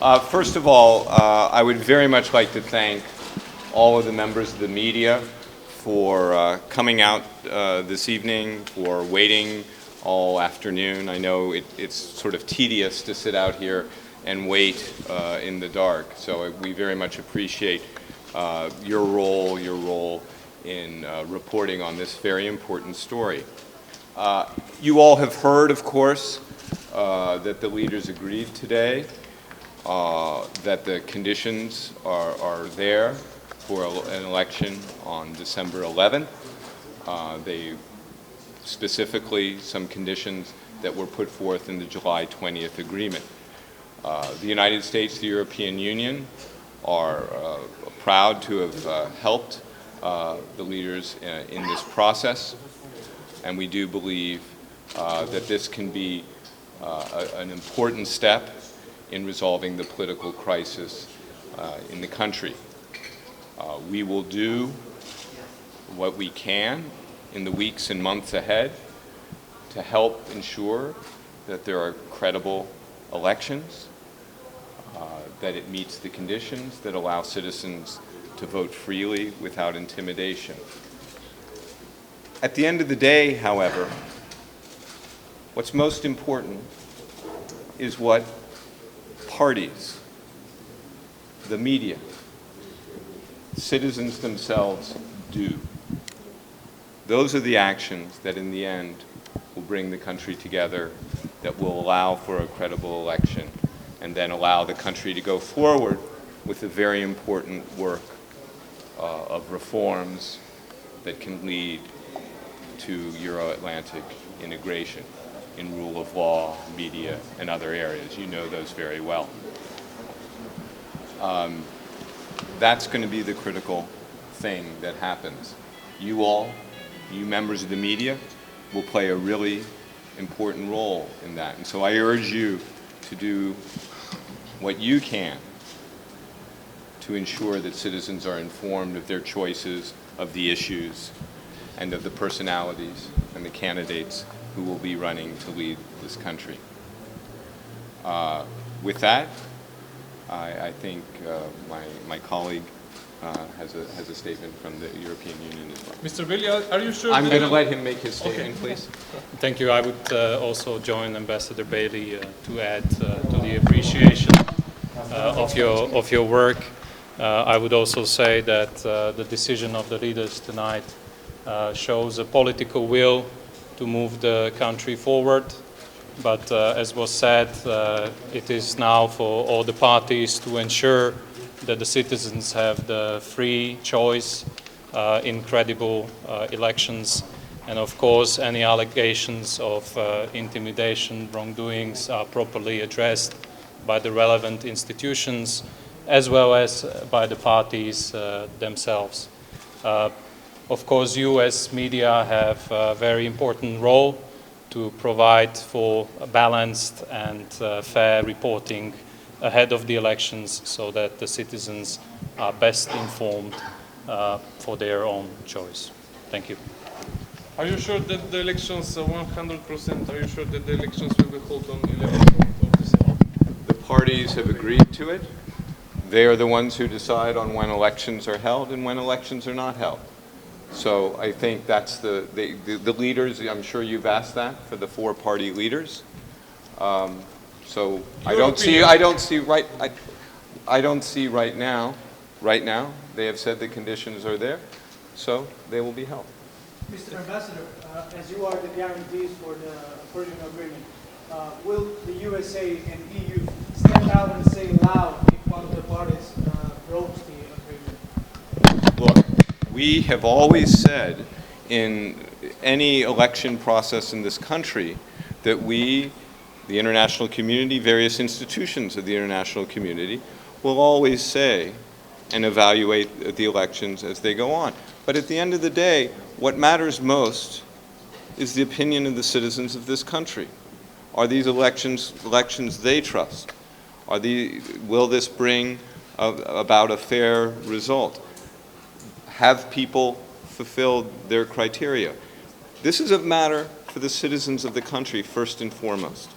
First of all, I would very much like to thank all of the members of the media for coming out this evening, for waiting all afternoon. I know it's sort of tedious to sit out here and wait in the dark, so we very much appreciate your role in reporting on this very important story. You all have heard, of course, that the leaders agreed today, that the conditions are there for an election on December 11th. They specifically some conditions that were put forth in the July 20th agreement. The United States, the European Union are proud to have helped the leaders in this process, and we do believe that this can be an important step in resolving the political crisis in the country. We will do what we can in the weeks and months ahead to help ensure that there are credible elections, that it meets the conditions that allow citizens to vote freely without intimidation. At the end of the day, however, what's most important is what parties, the media, citizens themselves do. Those are the actions that in the end will bring the country together, that will allow for a credible election, and then allow the country to go forward with the very important work of reforms that can lead to Euro-Atlantic integration in rule of law, media, and other areas. You know those very well. That's going to be the critical thing that happens. You all, you members of the media, will play a really important role in that. And so I urge you to do what you can to ensure that citizens are informed of their choices, of the issues, and of the personalities and the candidates who will be running to lead this country. With that, I think my colleague has a statement from the European Union as well. Mr. Beјli, are you sure? I'm going to let him make his statement, please. Thank you. I would also join Ambassador Beјli to add to the appreciation of your work. I would also say that the decision of the leaders tonight shows a political will to move the country forward. But as was said, it is now for all the parties to ensure that the citizens have the free choice in credible elections. And of course, any allegations of intimidation, wrongdoings are properly addressed by the relevant institutions as well as by the parties themselves. Of course, you as media have a very important role to provide for a balanced and fair reporting ahead of the elections so that the citizens are best informed for their own choice. Thank you. Are you sure that the elections, 100%, are you sure that the elections will be held on 11th of December? The parties have agreed to it. They are the ones who decide on when elections are held and when elections are not held. So I think that's the leaders. I'm sure you've asked that for the four-party leaders. So I don't see right now. Right now, they have said the conditions are there, so they will be held. Mr. Ambassador, as you are the guarantees for the original agreement, will the USA and EU step out and say loud if one of the parties broke the agreement? Look, we have always said in any election process in this country that we, the international community, various institutions of the international community, will always say and evaluate the elections as they go on. But at the end of the day, what matters most is the opinion of the citizens of this country. Are these elections they trust? Will this bring about a fair result? Have people fulfilled their criteria? This is a matter for the citizens of the country first and foremost.